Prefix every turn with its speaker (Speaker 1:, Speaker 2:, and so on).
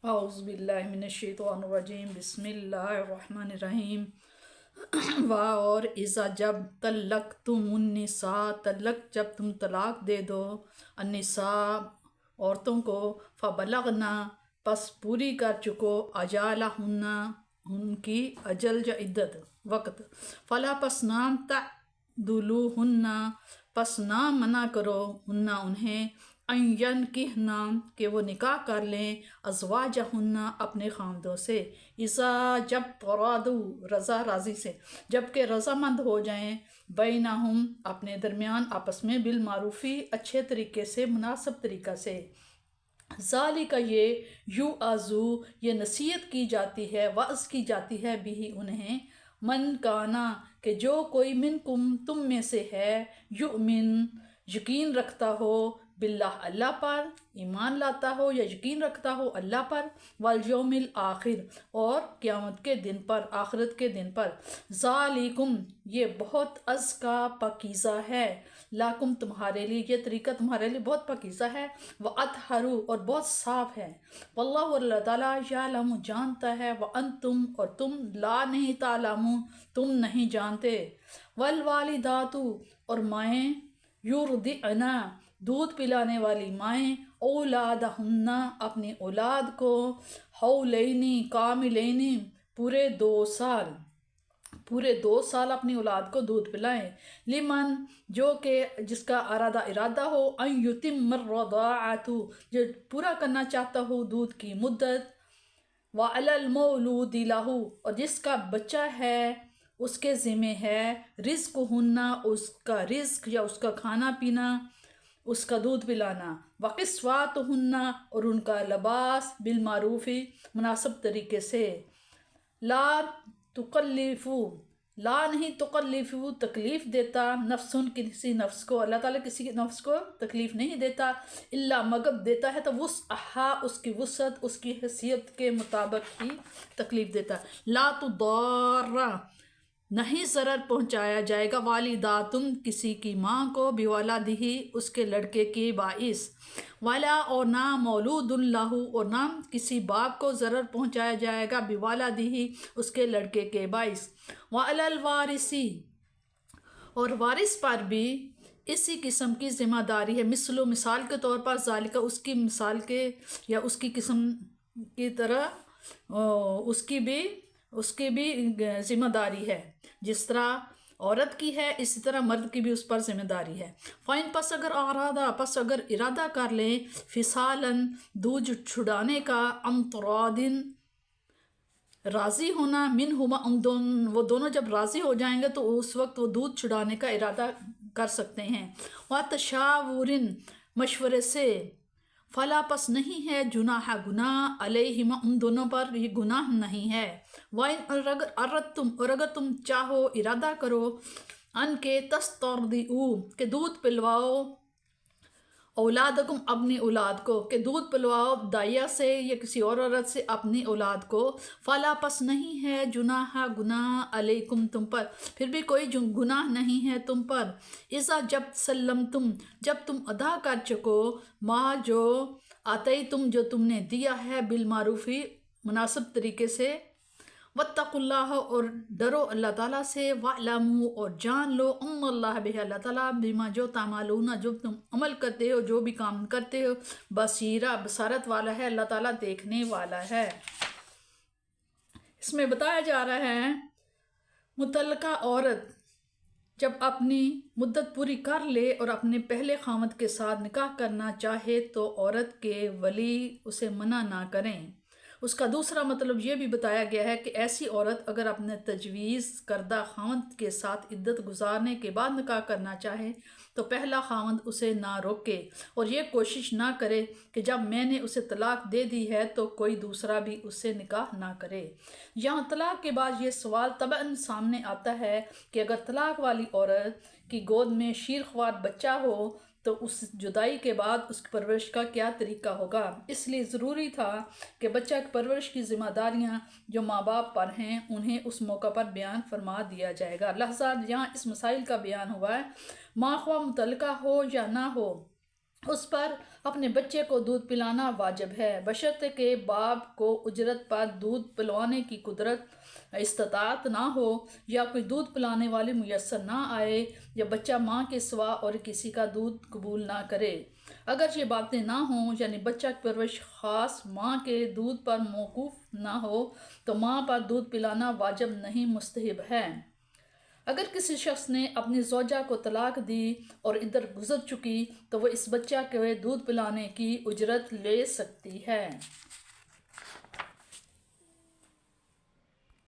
Speaker 1: अऊज़ु बिल्लाहि मिनश्शैतानिर्रजीम बिस्मिल्लाहिर्रहमानिर्रहीम। वाह और इज़ा जब तल्लक तुमुन्निसा तल्लक जब तुम तलाक दे दो अन्निसा औरतों को फ़बलगना पस पूरी कर चुको अजालहुन्ना उनकी अजल या इद्दत वक़्त फ़ला पस नाम तअदुलुहुन्ना पस नाम मना करो हुन्ना उन्हें अयन किहना कि वो निकाह कर लें अज़वाजहुन्ना अपने खामदों से इज़ा जब तरादू रज़ा राज़ी से जबकि रज़ामंद हो जाएं बैनहुम अपने दरमियान आपस में बिल मारूफ़ी अच्छे तरीके से मुनासिब तरीक़ा से ज़ालिका ये यू आज़ू ये नसीहत की जाती है वाज़ की जाती है भी उन्हें मन काना कि जो कोई मिनकुम तुम में से है युमिन यकीन रखता हो बिल्लाह अल्लाह पर ईमान लाता हो या यकीन रखता हो अल्लाह पर वल यौमिल आखिर और क़यामत के दिन पर आखिरत के दिन पर ज़ालिकुम ये बहुत अज़का पकीज़ा है लाकुम तुम्हारे लिए ये तरीका तुम्हारे लिए बहुत पकीज़ा है व अतहरू और बहुत साफ़ है वल्लाहु अल्लाह ताला यालमु जानता है व अंतुम और तुम ला नहीं तालमु तुम नहीं जानते वल वालिदातु और माएँ युरदिअना दूध पिलाने वाली माएँ औलादहुन्ना अपनी औलाद को हौलैनी कामिलैनी पूरे 2 साल अपनी औलाद को दूध पिलाएं लिमन जो कि जिसका इरादा हो अन युतिम रदाअतु जो पूरा करना चाहता हो दूध की मुद्दत व अलल मौलूदी लहू और जिसका बच्चा है उसके ज़िम्मे है रिज़्क हुन्ना उसका रिज़्क या उसका खाना पीना उसका दूध पिलाना वक़िस्वात हुन्ना और उनका लिबास बिल मारूफ़ी मुनासिब तरीके से ला तुकल्लिफू ला नहीं तुकल्लिफू तकलीफ़ देता नफ्सुन किसी नफ्स को अल्लाह ताला किसी के नफ्स को तकलीफ़ नहीं देता इल्ला मगर देता है तो वुसअहा उसकी वसअत उसकी हैसियत के मुताबिक ही तकलीफ़ देता ला तो दौरा नहीं ज़रर पहुँचाया जाएगा वालिदातुम किसी की माँ को बिवालादिही उसके लड़के के बाइस वाला और ना मौलूदुन लहू और ना किसी बाप को ज़रर पहुँचाया जाएगा बिवालादिही उसके लड़के के बाइस वअलल वारिसी और वारिस पर भी इसी किस्म की ज़िम्मेदारी है मिसलो मिसाल के तौर पर ज़ालिका उसकी मिसाल के या उसकी किस्म की तरह उसकी भी ज़िम्मेदारी है जिस तरह औरत की है इसी तरह मर्द की भी उस पर ज़िम्मेदारी है फ़ाइन पस अगर इरादा कर लें फ़िसालन दूध छुड़ाने का अमतरादिन राज़ी होना मिन हुमा वो दोनों जब राज़ी हो जाएंगे तो उस वक्त वो दूध छुड़ाने का इरादा कर सकते हैं व तशावुरिन मशवरे से फला पस नहीं है जुनाह गुनाह अलैहिमा उन दोनों पर ये गुनाह नहीं है वाइन और अगर तुम चाहो इरादा करो अन के तस्तरदिऊ के दूध पिलवाओ औलादकुम अपनी औलाद को कि दूध पिलवाओ दाइया से या किसी और औरत से अपनी औलाद को फला पस नहीं है जुनाह गुनाह अलैकुम तुम पर फिर भी कोई गुनाह नहीं है तुम पर इज़ा जब सल्लम तुम जब तुम अदा कर चुको माँ जो आते तुम जो तुमने दिया है बिल मारूफ़ी मुनासिब तरीके से वत्तकुल्लाह और डरो अल्लाह ताला से वअलमू और जान लो अल्लाह भी अल्लाह ताला बिमा जो तामालूना जो तुम अमल करते हो जो भी काम करते हो बसीरा बसारत वाला है अल्लाह ताला देखने वाला है। इसमें बताया जा रहा है मुतल्लका औरत जब अपनी मुद्दत पूरी कर ले और अपने पहले खामद के साथ निकाह करना चाहे तो औरत के वली उसे मना ना करें। उसका दूसरा मतलब ये भी बताया गया है कि ऐसी औरत अगर अपने तजवीज़ करदा खामद के साथ इद्दत गुजारने के बाद निकाह करना चाहे तो पहला खामद उसे ना रोके और ये कोशिश ना करे कि जब मैंने उसे तलाक दे दी है तो कोई दूसरा भी उससे निकाह ना करे। यहाँ तलाक के बाद ये सवाल तबअन सामने आता है कि अगर तलाक वाली औरत की गोद में शीरख्वार बच्चा हो तो उस जुदाई के बाद उसकी परवरिश का क्या तरीका होगा। इसलिए ज़रूरी था कि बच्चा की परवरिश की ज़िम्मेदारियाँ जो माँ बाप पर हैं उन्हें उस मौका पर बयान फरमा दिया जाएगा। लहज़ा यहाँ इस मसाइल का बयान हुआ है माँ ख्वाह मुतल्लका हो या ना हो اس پر اپنے بچے کو دودھ پلانا واجب ہے، بشرطے کہ باپ کو اجرت پر دودھ پلوانے کی قدرت استطاعت نہ ہو، یا کوئی دودھ پلانے والی میسر نہ آئے، یا بچہ ماں کے سوا اور کسی کا دودھ قبول نہ کرے۔ اگر یہ باتیں نہ ہوں، یعنی بچہ کی پرورش خاص ماں کے دودھ پر موقوف نہ ہو، تو ماں پر دودھ پلانا واجب نہیں، مستحب ہے۔ اگر کسی شخص نے اپنی زوجہ کو طلاق دی اور عدت گزر چکی تو وہ اس بچہ کے دودھ پلانے کی اجرت لے سکتی ہے۔